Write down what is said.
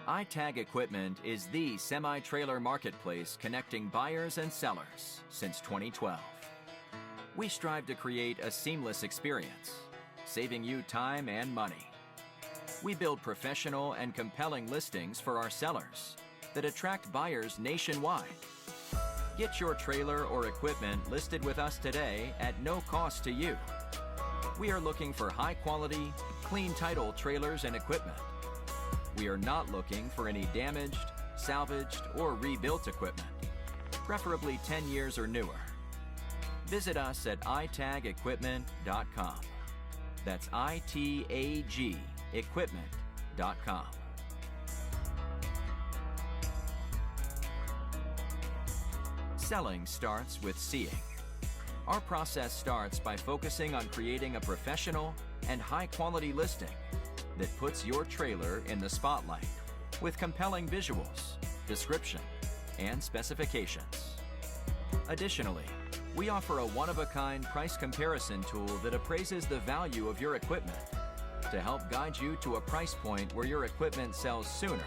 iTag Equipment is the semi-trailer marketplace connecting buyers and sellers since 2012. We strive to create a seamless experience, saving you time and money. We build professional and compelling listings for our sellers that attract buyers nationwide. Get your trailer or equipment listed with us today at no cost to you. We are looking for high-quality, clean title trailers and equipment. We are not looking for any damaged, salvaged, or rebuilt equipment, preferably 10 years or newer. Visit us at itagequipment.com. That's ITAG equipment.com. Selling starts with seeing. Our process starts by focusing on creating a professional and high-quality listing that puts your trailer in the spotlight with compelling visuals, description, and specifications. Additionally, we offer a one-of-a-kind price comparison tool that appraises the value of your equipment to help guide you to a price point where your equipment sells sooner